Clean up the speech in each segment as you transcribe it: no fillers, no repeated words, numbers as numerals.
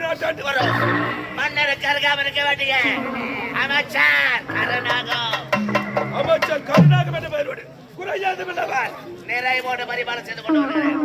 வரும் மன்னர் கருகாம இருக்க வேண்டிய அமைச்சர் கருணாகம் என்ற பெயரோடு குறையாத நிறைவோடு பரிபாலம் செய்து கொண்டு வருகிறேன்.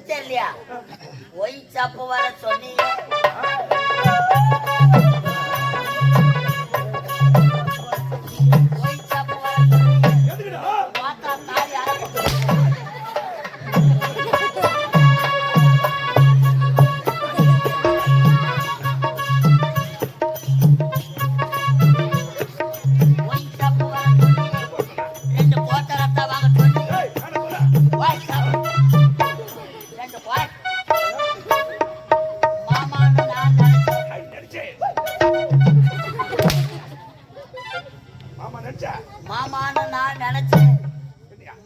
தெரியலையா ஒய் சாப்பு வர சொன்னீங்க மாமான்னு நான் நினைச்சேன்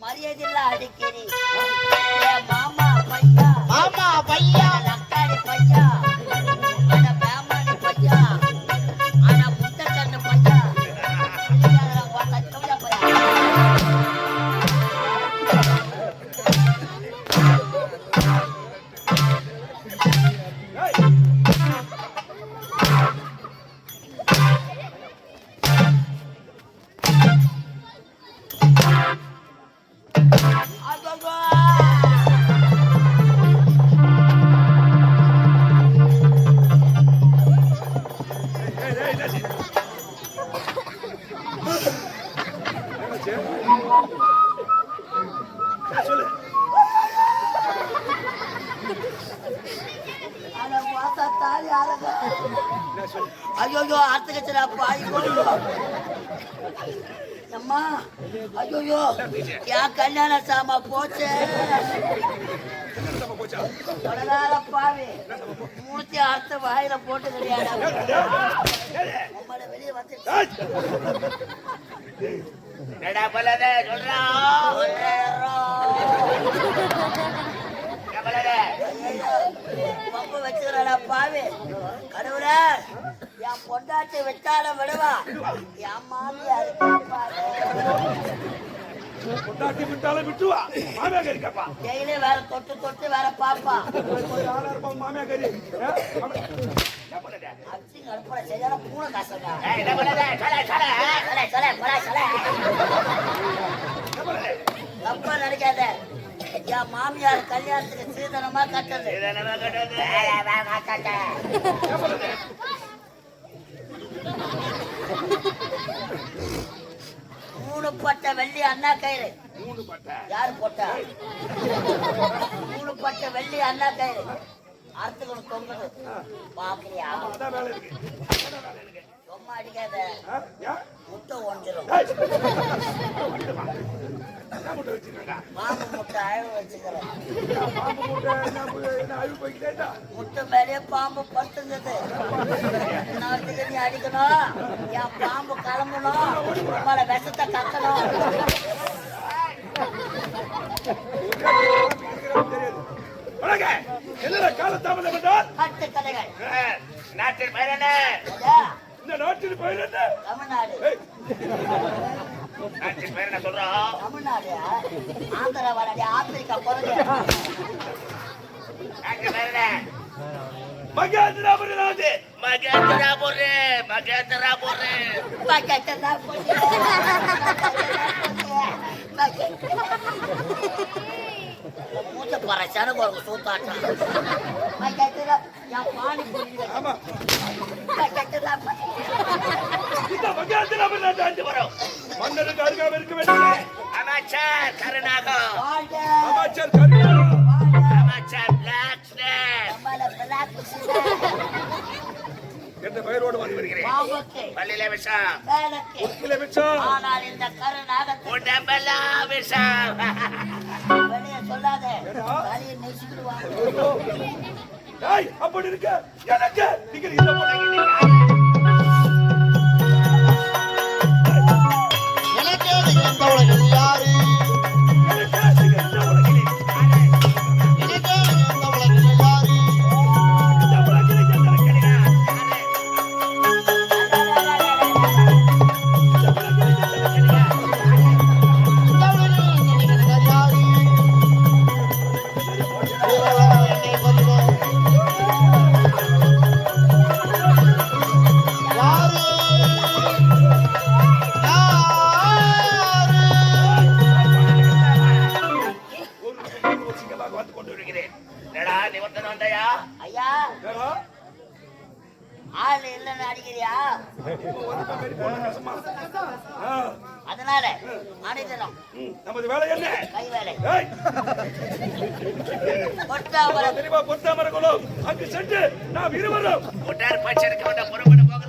மரியாதையில அடிக்கிறேன் மாமா பையா மாமா பையா லக்காடி பையா ஆனா பேமானி பையா ஆனா முத்த கண்ணு பையா ஐயோ ஆத்துக்கச்சரா பாய் அம்மா ஐயோ என் கல்யாண சாமா போச்சு பாவி மூச்சு அறுத்து வாயில போட்டு கிடையாது வெளியே வந்து பம்பு வச்சுக்கிறடா பாவி கடவுளே என் பொண்டாட்டி விட்டால விடுவா என் மாமியாரு பொண்டாட்டி விட்டாலும் விட்டுவா மாமியா கறி கேப்பா டெய்லி வேற தொட்டு தொட்டு வேற பாப்பா மாமியா கறி சரியான பூனை காசுங்க தப்பா நினைக்காத என் மாமியார் கல்யாணத்துக்கு சீதனமா கட்டது மூணு பட்ட வெள்ளி அண்ணா கயிறு யாரு போட்டா மூணு பட்ட வெள்ளி அண்ணா கயிறு அறுத்துக்கணும் தொங்குது பாக்குறியா சும்மா அடிக்காத முட்டை ஒஞ்சிடும் பாம்பு முட்டை அழகு வச்சுக்கிறேன் முட்டை மேலேயே பாம்பு படுத்துருந்தது இன்னத்துக்கு நீ அடிக்கணும் என் பாம்பு கிளம்பணும் நம்மள விஷத்தை கக்கணும் காலத்தாமதம் கட்டு கதைகள் நாட்டில் பெயர் என்ன இந்த நாட்டில் பெயர் என்ன தமிழ்நாடு நாட்டில் பெயர் என்ன சொல்றோம் தமிழ்நாடு ஆந்திரா வராடி ஆப்பிரிக்கா போறது நாட்டில் பெயர் என்ன மகேந்திராபுரம் மகேந்திராபுரம் மூச்ச போற சனக்கு ஒரு சூத்தாட்டம் என் பாணி ஆமா மன்னருக்கு அருகாமல் இருக்க வேண்டும் அமைச்சர் கருணாகம் அமைச்சர் கருணாகம் அமைச்சர் என்ற பெயரோடு வந்து வருகிறேன் பள்ளியில விஷம் உட்கில விஷம் ஆனால் இந்த கருணாகத்தை உடம்பெல்லாம் விஷம் வெளியே சொல்லாத தலையை நெசிக்கிடுவாங்க அப்படி இருக்க எனக்கு நீங்கள் இந்த ஐயா ஐயா ஏடா, ஆள் இல்லைன்னு அடிக்கிறியா? இப்போ வந்து மாதிரி போன கஷ்டமா. ஆ, அதனால அனைத்தனும் நமது வேலை என்ன? கை வேலை ஏய், கொட்டாமரம் தெளிவா பொத்தாமரை குலம் அங்கு சென்று நாம் இருவரும் ஒட்டார் பட்சம் இருக்க வேண்டாம் புறப்பட்டு போக